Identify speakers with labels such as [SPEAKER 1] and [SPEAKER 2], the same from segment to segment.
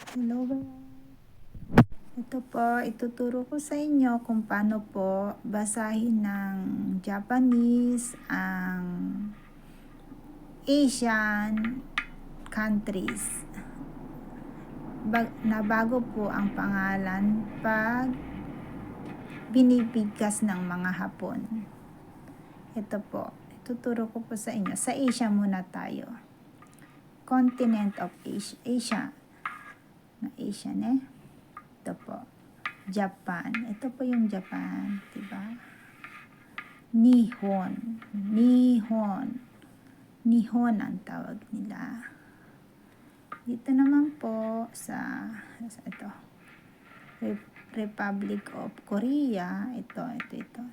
[SPEAKER 1] Hello guys! Ito po, ituturo ko sa inyo kung paano po basahin ng Japanese ang Asian countries. Na bago po ang pangalan pag binibigkas ng mga Hapon. Ito po, ituturo ko po sa inyo. Sa Asia muna tayo. Continent of Asia. Asian Ito po. Japan. Ito po yung Japan. Diba? Nihon. Nihon ang tawag nila. Dito naman po sa ito. Republic of Korea. Ito.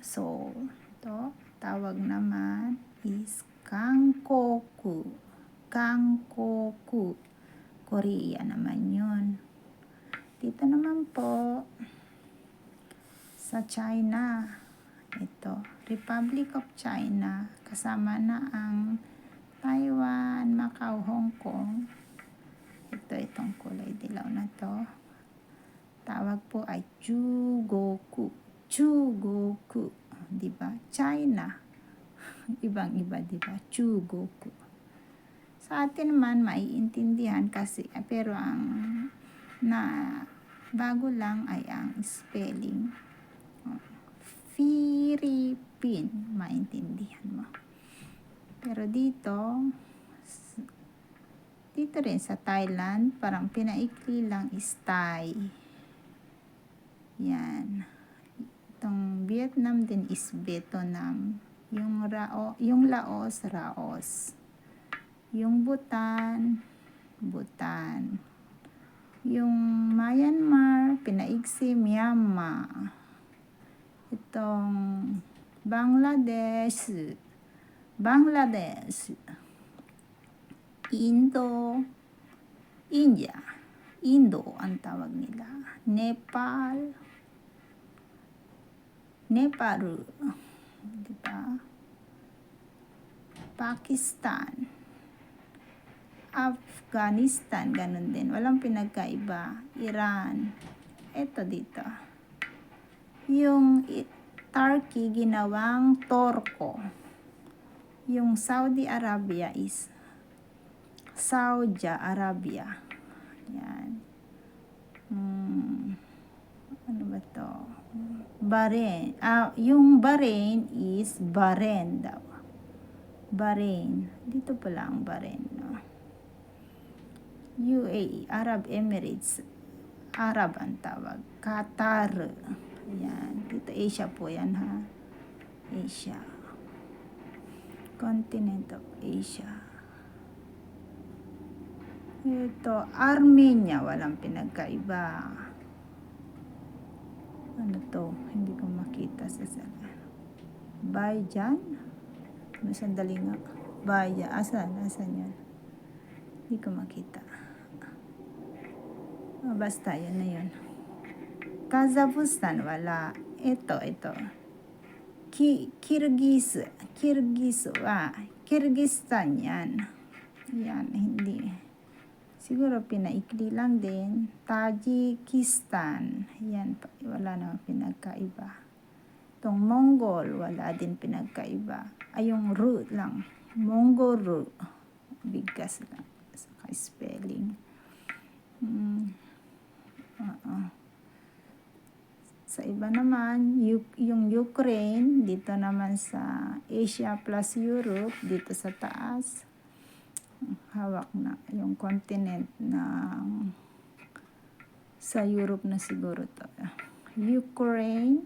[SPEAKER 1] Seoul. Ito. Tawag naman is Kangkoku. Korea naman yun. Dito naman po sa China, ito, Republic of China, kasama na ang Taiwan, Macau, Hong Kong. Itong kulay dilaw na to. Tawag po ay Chugoku. Diba? China. Ibang-iba, diba? Chugoku. Sa atin naman, maiintindihan kasi, pero ang bago lang ay ang spelling. Philippine, maintindihan mo. Pero dito rin sa Thailand, parang pinaikli lang is Thai. Yan. Itong Vietnam din is Vietnam. Yung Laos, Raos. Yung Bhutan. Yung Myanmar, pinaigsi Myanmar. Itong Bangladesh. Indo ang tawag nila. Nepal. Diba? Pakistan. Afghanistan, ganun din. Walang pinagkaiba. Iran. Ito dito. Yung Turkey, ginawang Torko. Yung Saudi Arabia is Saudi Arabia. Yan. Ano ba to? Bahrain. Yung Bahrain is Bahrain daw. Bahrain. Dito pala ang Bahrain, no? UAE, Arab Emirates. Arab ang tawag. Qatar. Yan. Dito Asia po yan, ha? Asia. Continent of Asia. Ito, Armenia. Walang pinagkaiba. Ano to? Hindi ko makita sa sana. Bajan? Sandali nga. Bajan. Asan yan? Hindi ko makita. Basta, yan na yun. Kazakhstan, wala. Ito. Kyrgyzstan yan. Yan, hindi. Siguro pinaikli lang din. Tajikistan. Yan, wala naman pinagkaiba. Itong Mongol, wala din pinagkaiba. Ay, yung ru lang. Mongol. Bigkas lang. Saka spelling. Sa iba naman, yung Ukraine, dito naman sa Asia plus Europe, dito sa taas, hawak na yung continent ng sa Europe na siguro to. Ukraine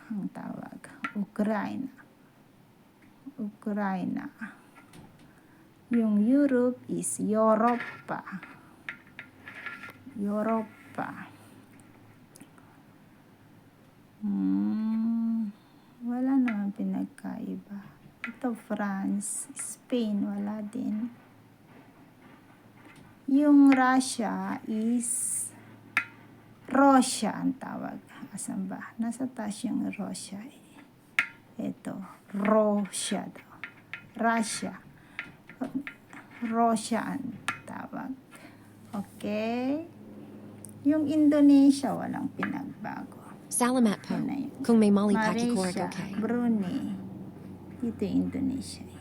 [SPEAKER 1] ang tawag. Ukraina. Yung Europe is Europa. Wala naman pinagkaiba. Ito France, Spain, wala din. Yung Russia is Russia ang tawag. Asan ba? Nasa taas yung Russia. Ito, Russia daw. Russia. tawag. Okay? Yung Indonesia, walang pinagbago.
[SPEAKER 2] Salamat po.
[SPEAKER 1] Yan na yun.
[SPEAKER 2] Kung may mali pakicoric
[SPEAKER 1] Malaysia,
[SPEAKER 2] okay.
[SPEAKER 1] Brunei. Dito yung Indonesia.